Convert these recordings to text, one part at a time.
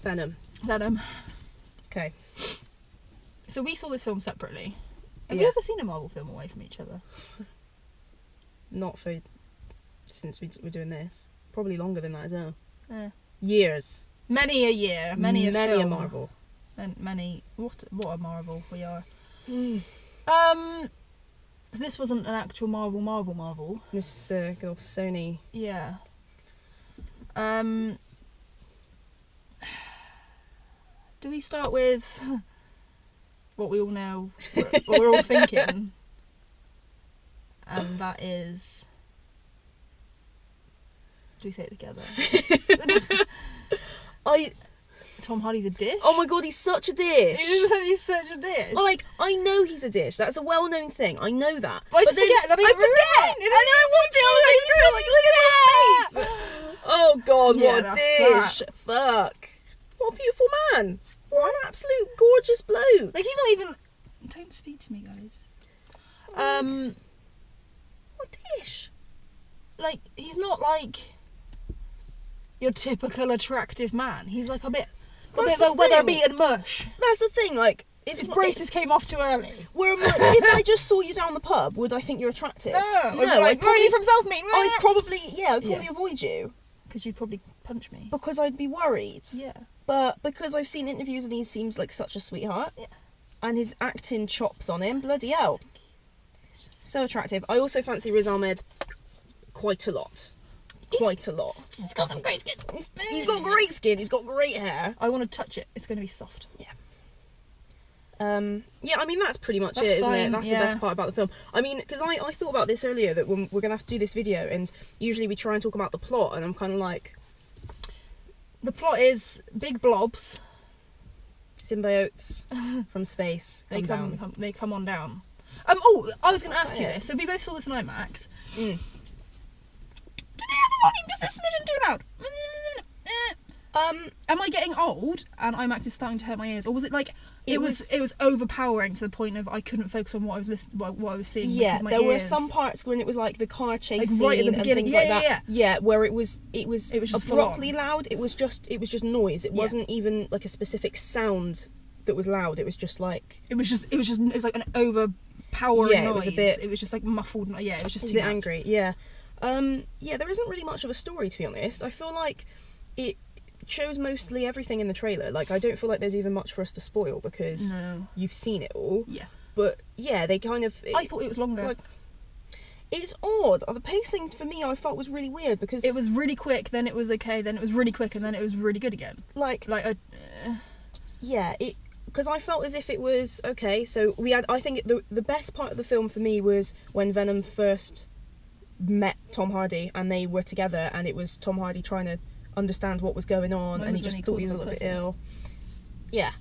Venom. Venom. Okay. So we saw this film separately. Have Yeah. you ever seen a Marvel film away from each other? Not for since we're doing this. Probably longer than that as well. Years. Many a year, many a film. Marvel. And many. What a Marvel we are. Mm. So this wasn't an actual Marvel. This good old Sony. Yeah. Do we start with what we all know, what we're all thinking? And that is... Do we say it together? Tom Hardy's a dish? Oh my god, he's such a dish. He's such a dish. Like, I know he's a dish. That's a well-known thing. I know that. But I just forget that I forget. And then I watch it all the way through. Like, look at his face. Oh god, Yeah, what a that's dish. Fuck. What a beautiful man. What an absolute gorgeous bloke. Like, he's not even... Don't speak to me, guys. What dish? Like, he's not like your typical attractive man. He's like a bit of a weather-beaten mush. That's the thing, like... His braces came off too early. Where am I, if I just saw you down the pub, would I think you're attractive? No, I'd where are you from Southmead? I'd probably avoid you. Because you'd probably punch me. Because I'd be worried. Yeah. But because I've seen interviews and he seems like such a sweetheart. Yeah. And his acting chops on him, bloody hell. So attractive. I also fancy Riz Ahmed quite a lot. Quite a lot. He's got some great skin. He's got great skin, he's got great hair. I want to touch it. It's going to be soft. Yeah. Yeah, I mean, that's pretty much That's it, isn't fine, it? That's yeah. the best part about the film. I mean, because I thought about this earlier, that when we're going to have to do this video, and usually we try and talk about the plot, and I'm kind of like... The plot is big blobs. Symbiotes from space They come come on down. Oh, I was going to That's ask you it. this. So we both saw this in IMAX. Mm. Do they have the volume just a smidgen too loud? Am I getting old and IMAX is starting to hurt my ears, or was it like it was overpowering to the point of I couldn't focus on what I was what I was seeing? Yeah, because my there were ears- some parts when it was like the car chase Like, scene right at the and beginning. things Yeah, like yeah, that. Yeah, where it was just abruptly full on. loud. It was just noise. It wasn't even like a specific sound that was loud. It was just like It was like an overpowering Yeah, noise. it was a bit- It was just like muffled. Yeah, it was just a too bit much. angry. Yeah, yeah. There isn't really much of a story, to be honest. I feel like it shows mostly everything in the trailer. Like, I don't feel like there's even much for us to spoil because No. you've seen it all. Yeah. But yeah, they kind of. I thought it was longer. Like, it's odd. The pacing for me, I felt was really weird because It was really quick, then it was okay, then it was really quick, and then it was really good again. Yeah, because I felt as if it was okay. So we had. I think the best part of the film for me was when Venom first met Tom Hardy and they were together, and it was Tom Hardy trying to understand what was going on, When and was he just when he thought calls he was a him a little bit pussy? ill. Yeah.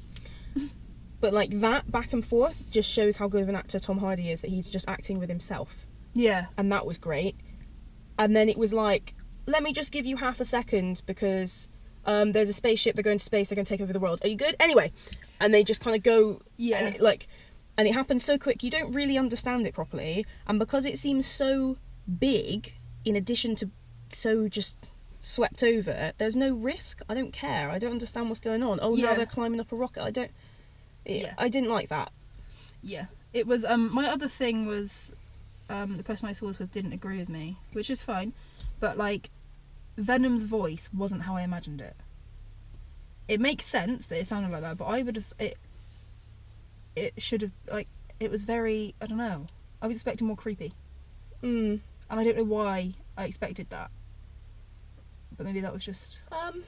But like that back and forth just shows how good of an actor Tom Hardy is, that he's just acting with himself. Yeah. And that was great. And then it was like, let me just give you half a second because there's a spaceship, they're going to space, they're going to take over the world. Are you good? Anyway. And they just kind of go, Yeah. and it happens so quick, you don't really understand it properly. And because it seems so big, in addition to so just swept over, there's no risk. I don't care. I don't understand what's going on. Oh, Yeah. now they're climbing up a rocket. I didn't like that. Yeah. It was, my other thing was, the person I saw this with didn't agree with me, which is fine, but like, Venom's voice wasn't how I imagined it. It makes sense that it sounded like that, but I would have, it should have, like, it was very, I don't know, I was expecting more creepy. Mm. And I don't know why I expected that. But maybe that was just... And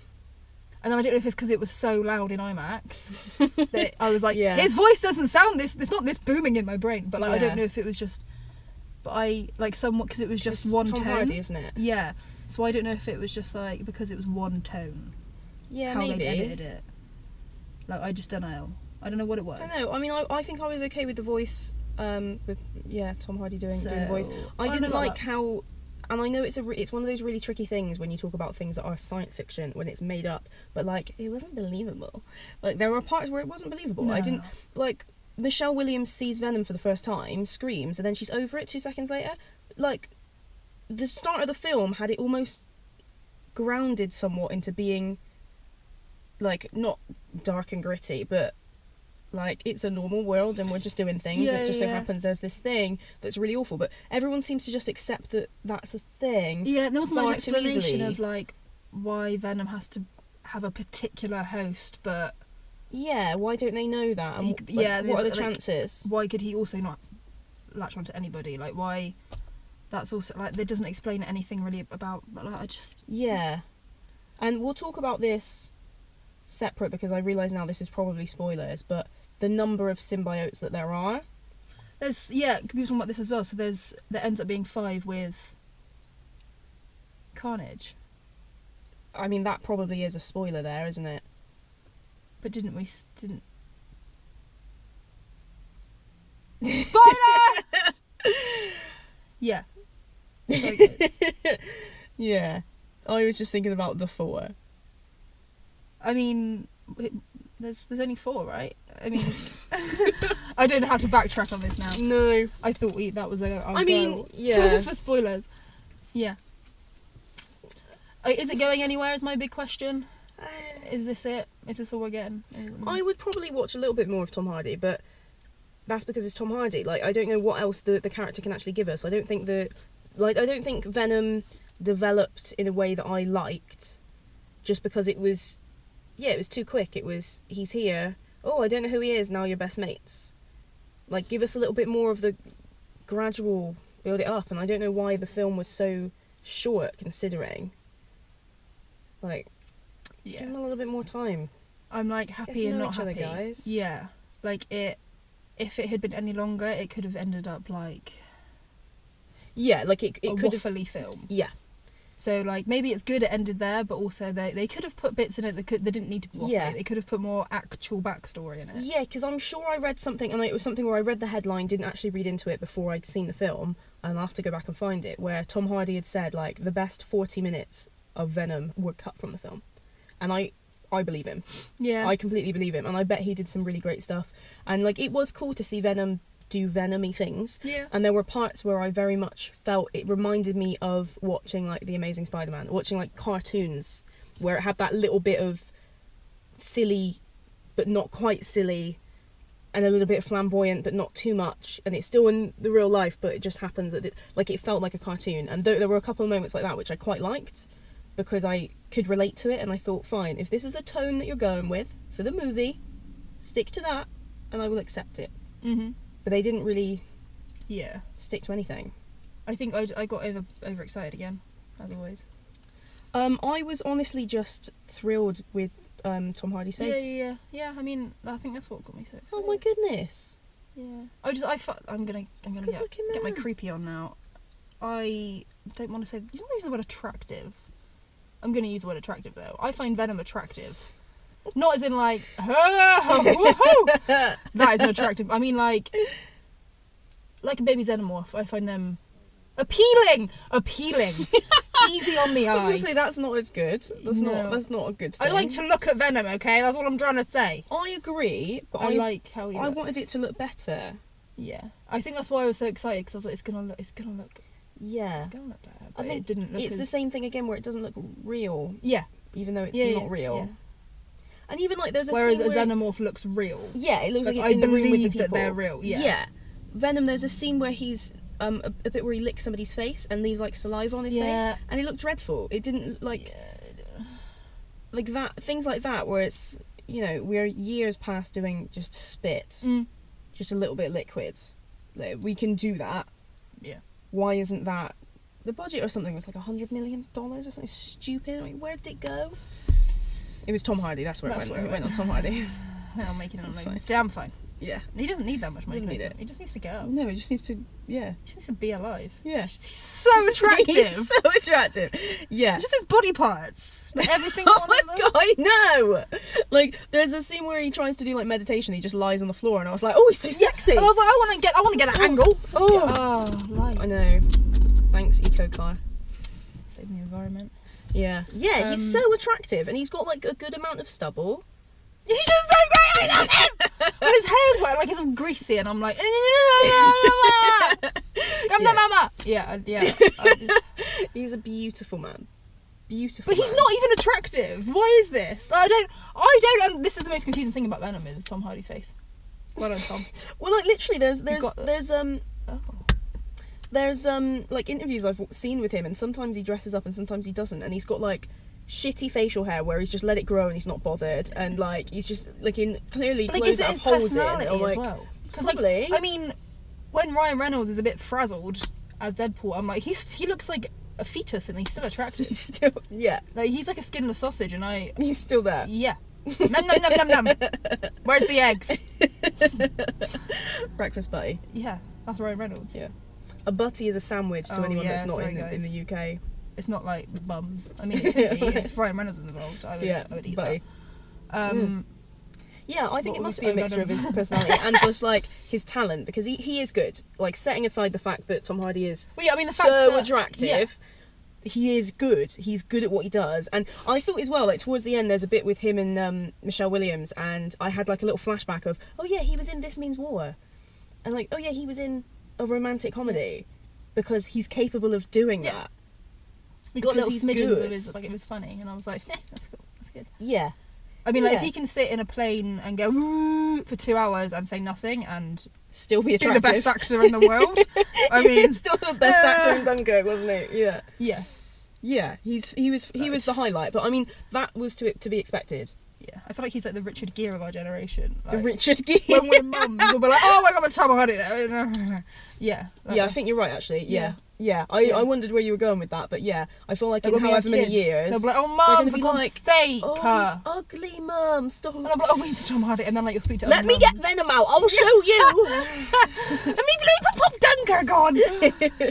then I don't know if it's because it was so loud in IMAX that I was like, Yeah. his voice doesn't sound this, it's not this booming in my brain. But like, I Yeah. don't know if it was just... But I, like, somewhat, because it was just one Tom tone. Hardy, isn't it? Yeah. So I don't know if it was just like, because it was one tone. Yeah, how maybe. they edited it. Like, I just don't know. I don't know what it was. I don't know. I mean, I think I was okay with the voice, with Tom Hardy doing the voice. I don't didn't know about like how, and I know it's one of those really tricky things when you talk about things that are science fiction when it's made up, but like it wasn't believable. Like there were parts where it wasn't believable. I No. didn't like. Michelle Williams sees Venom for the first time, screams, and then she's over it 2 seconds later. Like the start of the film had it almost grounded somewhat into being like, not dark and gritty, but like, it's a normal world and we're just doing things, and it just so happens there's this thing that's really awful, but everyone seems to just accept that that's a thing. Yeah, there wasn't far much too explanation easily. of like why Venom has to have a particular host, but Yeah, why don't they know that? And what are the chances? Why could he also not latch onto anybody? Like, why? That's also like, it doesn't explain anything really about. But like, I just and we'll talk about this separate because I realise now this is probably spoilers, but the number of symbiotes that there are. There's we were talking about this as well. So there ends up being 5 with Carnage. I mean, that probably is a spoiler there, isn't it? But didn't. Spoiler! Yeah. Okay. Yeah. I was just thinking about the 4. I mean, there's only 4, right? I mean, I don't know how to backtrack on this now. No. I thought that was a. I mean, yeah. For spoilers. Yeah. Is it going anywhere? Is my big question. Is this it? Is this all we're getting? I would probably watch a little bit more of Tom Hardy, but that's because it's Tom Hardy. Like, I don't know what else the character can actually give us. I don't think Venom developed in a way that I liked, just because it was too quick. It was, he's here, oh, I don't know who he is, now you're best mates. Like, give us a little bit more of the gradual build it up, and I don't know why the film was so short, considering. Like, give him a little bit more time. I'm like happy and not happy. Other guys. Yeah, like if it had been any longer, it could have ended up like. Yeah, like it could have fully filmed. Yeah. So like maybe it's good it ended there, but also they could have put bits in it that didn't need to be waffly. Yeah. They could have put more actual backstory in it. Yeah, because I'm sure I read something, and it was something where I read the headline, didn't actually read into it before I'd seen the film, and I'll have to go back and find it, where Tom Hardy had said like the best 40 minutes of Venom were cut from the film. And I believe him. Yeah. I completely believe him, and I bet he did some really great stuff. And like, it was cool to see Venom do Venom-y things. Yeah. And there were parts where I very much felt it reminded me of watching like The Amazing Spider-Man, watching like cartoons where it had that little bit of silly but not quite silly, and a little bit flamboyant but not too much, and it's still in the real life, but it just happens that it felt like a cartoon. And there were a couple of moments like that which I quite liked, because I could relate to it, and I thought, fine, if this is the tone that you're going with for the movie, stick to that and I will accept it. Mm-hmm. But they didn't really stick to anything. I think I got overexcited again, as always. I was honestly just thrilled with Tom Hardy's face. Yeah. I mean, I think that's what got me so excited. Oh my goodness. Yeah. I'm gonna get my creepy on now. I don't want to say. You don't use the word attractive. I'm gonna use the word attractive though. I find Venom attractive. Not as in like, that isn't attractive. I mean like a baby xenomorph. I find them appealing. Easy on the eye. I was gonna say that's not as good. That's not a good thing. I like to look at Venom. Okay, that's what I'm trying to say. I agree, but I like how he I looks. wanted it to look better. Yeah, I think that's why I was so excited, because I was like, it's gonna look. Yeah. It's gonna look better. I think it didn't look. It's the same thing again, where it doesn't look real. Yeah. Even though it's not real. Yeah. And even like there's a whereas scene a xenomorph looks real. Yeah, it looks like it's I in the room with the believe people. that they're real. Yeah. Yeah. Venom, there's a scene where he's a bit where he licks somebody's face and leaves like saliva on his face, and it looked dreadful. It didn't like that, things like that, where it's, you know, we're years past doing just spit, just a little bit of liquid. Like, we can do that. Yeah. Why isn't that? The budget or something was like $100 million or something stupid. I mean, where did it go? It was Tom Hardy. That's where it went. It went on Tom Hardy. Well, making it fine. Damn fine. Yeah. He doesn't need that much money. Doesn't need it. He just needs to go. No, he just needs to. Yeah. He just needs to be alive. Yeah. He's so attractive. He's so attractive. Yeah. Just his body parts. Like every single Oh one my of them. god, I know! Like, there's a scene where he tries to do like meditation, he just lies on the floor, and I was like, oh, he's so sexy! And I was like, I want to get an angle. Oh, lights. I know. Thanks, Eco Car. Saving the environment. Yeah. Yeah, he's so attractive, and he's got like a good amount of stubble. He's just so great. I love him. But his hair is wet, like it's all greasy, and I'm like, mama. Yeah. He's a beautiful man. Beautiful. But he's not even attractive. Why is this? I I don't. And this is the most confusing thing about Venom is Tom Hardy's face. Well done, Tom. Well, like literally, there's Oh. there's like interviews I've seen with him, and sometimes he dresses up and sometimes he doesn't, and he's got like shitty facial hair where he's just let it grow and he's not bothered, and like he's just like in clearly Like, clothes is it that his have holes in, personality or like as well? Because probably. like, I mean, when Ryan Reynolds is a bit frazzled as Deadpool, I'm like, he looks like a fetus and he's still attractive. he's still Like he's like a skinless sausage, and he's still there. yeah. Nom nom nom nom nom. Where's the eggs? Breakfast Buddy. Yeah, that's Ryan Reynolds. Yeah. A butty is a sandwich to Oh, anyone yeah, that's not sorry, in the UK. It's not like the bums. I mean, it could be if Ryan Reynolds is involved. I would eat Buddy. that. Yeah, I think What it must was be a it? mixture of his personality and just like his talent, because he is good. Like, setting aside the fact that Tom Hardy is Well, yeah, I mean, the fact so that, attractive, yeah. he is good. He's good at what he does. And I thought as well, like towards the end, there's a bit with him and Michelle Williams, and I had like a little flashback of, oh yeah, he was in This Means War, and like, oh yeah, he was in a romantic comedy, because he's capable of doing Yeah. that. We got Because little he's smidgens good. of his, like, it was funny, and I was like, that's cool, that's good. Yeah. I mean, like, Yeah. if he can sit in a plane and go "Woo" for 2 hours and say nothing and Still be be attractive. the best actor in the world, I He mean, was still the best actor in Dunkirk, wasn't he? Yeah. yeah, Yeah, he was the highlight, but I mean that was to be expected. yeah. I feel like he's like the Richard Gere of our generation. The Like, Richard Gere. when we're mums, we'll be like, oh my god, I'm Tom Hardy. Yeah. Yeah, I think you're right actually. Yeah. Yeah. I wondered where you were going with that, but yeah, I feel like Like, in when we have however many kids, years they'll be like, oh they're mum, gonna for be God's like, sake. oh, he's ugly, mum. Stop. And I'll be like, oh, wait, Tom Hardy. And then like you'll speak to Let other me get mums. Venom out. I'll show you. Let me pop Dunkirk on.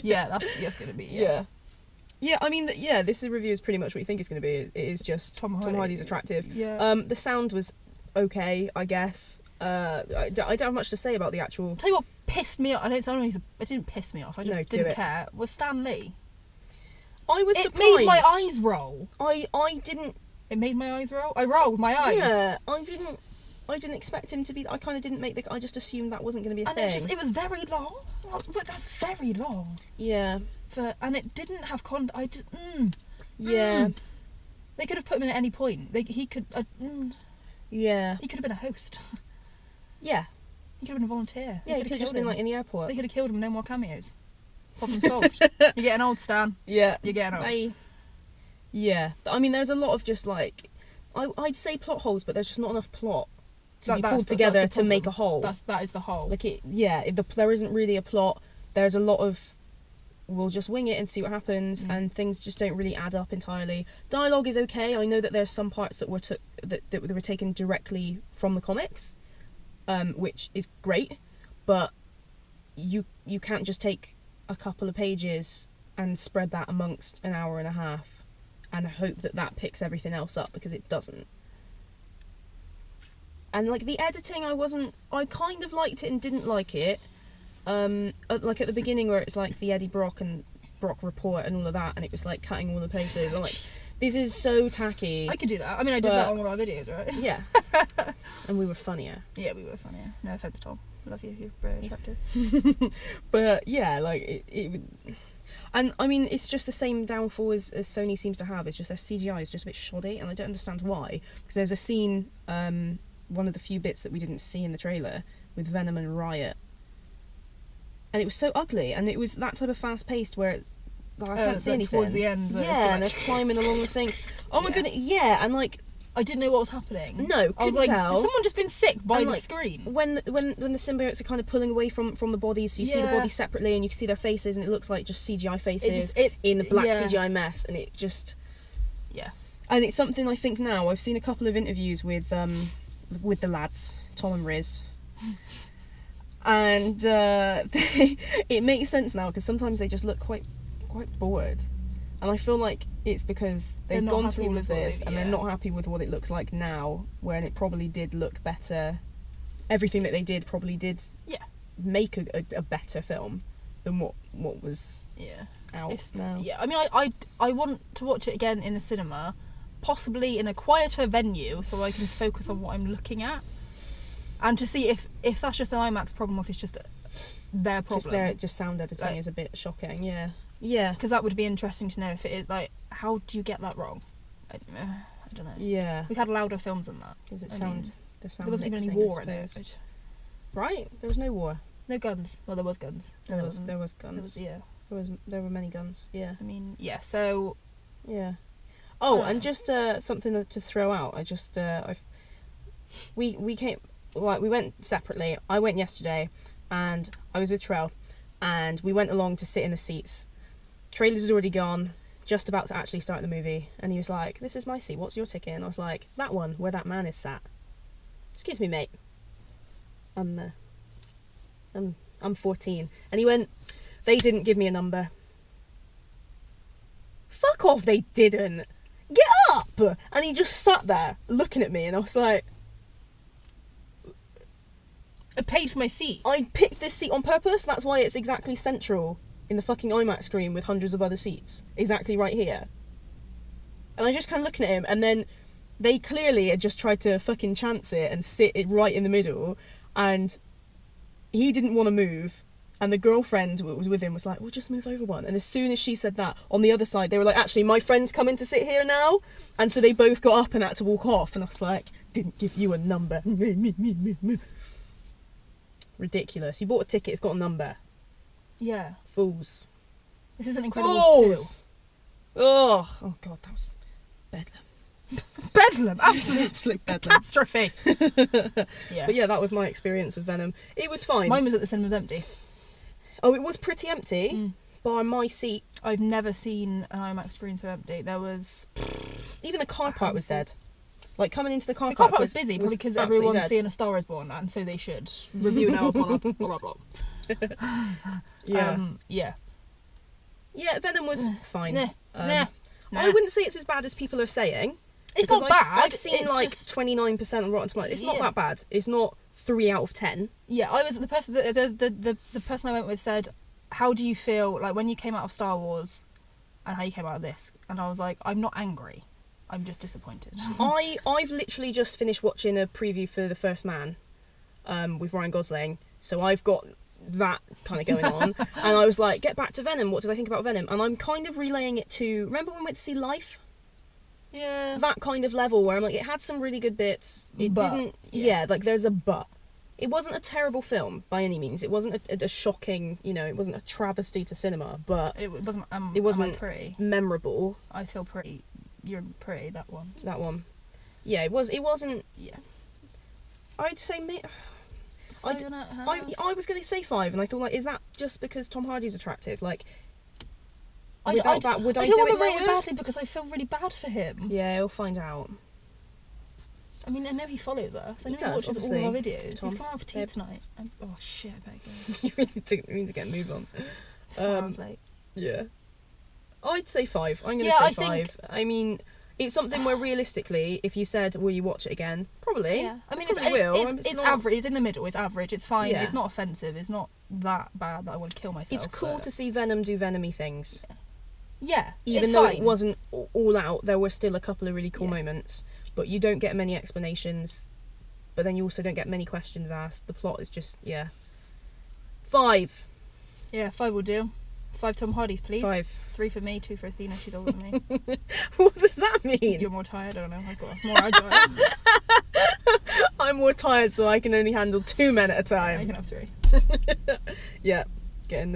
Yeah, that's gonna be. Yeah. Yeah, I mean, this review is pretty much what you think it's going to be. It is just Tom Hardy's attractive. Yeah. The sound was okay, I guess. I don't have much to say about the actual. Tell you what pissed me off. I don't sound like it didn't piss me off. I just No, do didn't it. care. Was Stan Lee? I was It surprised. made my eyes roll. I didn't. It made my eyes roll. I rolled my eyes. Yeah, I didn't expect him to be. I kind of didn't make the. I just assumed that wasn't going to be a And thing. it was very long. But that's very long. Yeah. And it didn't have I just. Yeah. They could have put him in at any point. He could. Yeah. He could have been a host. Yeah. He could have been a volunteer. Yeah. He could have just been like in the airport. They could have killed him. No more cameos. Problem solved. You're getting old, Stan. Yeah. You're getting old. Bye. Yeah. I mean, there's a lot of just like, I'd say plot holes, but there's just not enough plot to be pulled together that's the to make a problem. whole. That is the whole. Like there isn't really a plot. There's a lot of, we'll just wing it and see what happens, and things just don't really add up entirely. Dialogue is okay. I know that there's some parts that were that were taken directly from the comics, which is great, but you can't just take a couple of pages and spread that amongst an hour and a half and hope that picks everything else up, because it doesn't. And like the editing, I kind of liked it and didn't like it. Like at the beginning where it's like the Eddie Brock and Brock report and all of that, and it was like cutting all the places. I'm like, this is so tacky. I could do that. I mean, I did that on one of our videos, right? Yeah. And we were funnier. Yeah, we were funnier. No offense, Tom. Love you. You're very attractive. But yeah, like it and I mean, it's just the same downfall as Sony seems to have. It's just their CGI is just a bit shoddy, and I don't understand why. Because there's a scene, one of the few bits that we didn't see in the trailer, with Venom and Riot, and it was so ugly, and it was that type of fast paced where it's like, I can't see anything towards the end. Yeah, and they're climbing along the things. Oh my goodness, yeah, and like I didn't know what was happening. No, I was couldn't like, tell. has someone just been sick by And, the like, screen? when the symbiotes are kind of pulling away from the bodies, so you see the Yeah. bodies separately and you can see their faces, and it looks like just CGI faces It in a black yeah. CGI mess, and it just Yeah. and it's something I think now. I've seen a couple of interviews with the lads, Tom and Riz, and it makes sense now, because sometimes they just look quite bored. And I feel like it's because they've not gone happy through all with of what this, they've- and they're yeah. not happy with what it looks like now, when it probably did look better. Everything that they did probably did Yeah. make a better film than what was Yeah. out now. Yeah. I mean, I want to watch it again in the cinema, possibly in a quieter venue, so I can focus on what I'm looking at, and to see if that's just an IMAX problem or if it's just their problem. Just sound editing Like- is a bit shocking. Yeah. Yeah. Because that would be interesting to know if it is like, how do you get that wrong? I don't know. Yeah. We've had louder films than that. Does it I sound? mean, the sound There wasn't even any mixing, I war in it. suppose. Right? There was no war. No guns. Well, there was guns. There was wasn't. guns. Yeah. There were many guns. Yeah. I mean, yeah. So Yeah. Oh, Right. and just something to throw out. I just we came, like, we went separately. I went yesterday, and I was with Trell, and we went along to sit in the seats. Trailer's had already gone, just about to actually start the movie, and he was like, "This is my seat. What's your ticket?" And I was like, "That one, where that man is sat." Excuse me, mate. I'm 14, and he went, "They didn't give me a number." Fuck off, they didn't. Get up! And he just sat there looking at me, and I was like, I paid for my seat. I picked this seat on purpose. That's why it's exactly central in the fucking IMAX screen with hundreds of other seats. Exactly right here. And I just kind of looking at him, and then they clearly had just tried to fucking chance it and sit it right in the middle, and he didn't want to move. And the girlfriend who was with him was like, "We'll just move over one." And as soon as she said that, on the other side, they were like, "Actually, my friend's coming to sit here now." And so they both got up and had to walk off. And I was like, "Didn't give you a number." Ridiculous. You bought a ticket, it's got a number. Yeah. Fools. This is an Incredibles 2. Fools! Oh God, that was bedlam. Bedlam. Absolute bedlam. catastrophe. Yeah. But yeah, that was my experience of Venom. It was fine. Mine was at the cinemas empty. Oh, it was pretty empty, bar my seat. I've never seen an IMAX screen so empty. There was... Even the car park was dead. Like, coming into the car The park car park was busy, probably because absolutely everyone's dead. seeing A Star is Born, and so they should. Review now upon blah, blah, blah. Yeah. Yeah. Yeah, Venom was fine. Nah. I wouldn't say it's as bad as people are saying. It's because not bad. I've seen it's like just... 29% on Rotten Tomatoes. It's not Yeah. that bad. It's not 3 out of 10. Yeah, I was the person. The person I went with said, "How do you feel like when you came out of Star Wars, and how you came out of this?" And I was like, "I'm not angry. I'm just disappointed." I've literally just finished watching a preview for The First Man, with Ryan Gosling. So I've got that kind of going on, and I was like, "Get back to Venom. What did I think about Venom?" And I'm kind of relaying it to, remember when we went to see Life? Yeah. That kind of level where I'm like, it had some really good bits. It But, didn't. yeah. Yeah, like there's a but. It wasn't a terrible film by any means. It wasn't a shocking, it wasn't a travesty to cinema, but It wasn't. it wasn't Am I pretty? memorable. I feel pretty. You're pretty. That one. That one. Yeah, it wasn't. Yeah. I'd say I was going to say 5, and I thought, like, is that just because Tom Hardy's attractive? Like, without that, would I don't do want it to rate it lower? badly because I feel really bad for him. Yeah, we'll find out. I mean, I know he follows us. I He know does, he watches obviously. all our videos. Tom, He's coming out for tea babe. tonight. Oh shit! I better go. You really need to get a move on. 4 hours late. Yeah. I'd say 5. I'm going to Yeah, say I 5. think- I mean, it's something where realistically, if you said, will you watch it again? Probably. Yeah, I mean, Probably will. it's not- average. It's in the middle. It's average. It's fine. Yeah. It's not offensive. It's not that bad that I want to kill myself. It's cool but- to see Venom do Venomy things. Yeah, Even it's though fine. it wasn't all out, there were still a couple of really cool Yeah. moments. But you don't get many explanations. But then you also don't get many questions asked. The plot is just, yeah. 5. Yeah, 5 will do. 5 Tom Hardys, please. 5. 3 for me, 2 for Athena. She's older than me. What does that mean? You're more tired. I don't know. I've got more agile. I'm more tired, so I can only handle 2 men at a I time. can have 3. Yeah, getting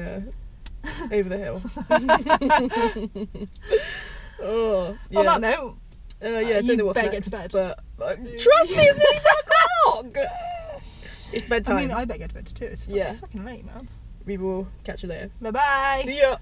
over the hill. Oh, yeah. On that note, Yeah, I you don't know what's better next, get to but trust me, it's nearly 10 o'clock. It's bedtime. I mean, I better get to bed too. It's Yeah. fucking late, man. We will catch you later. Bye bye. See ya.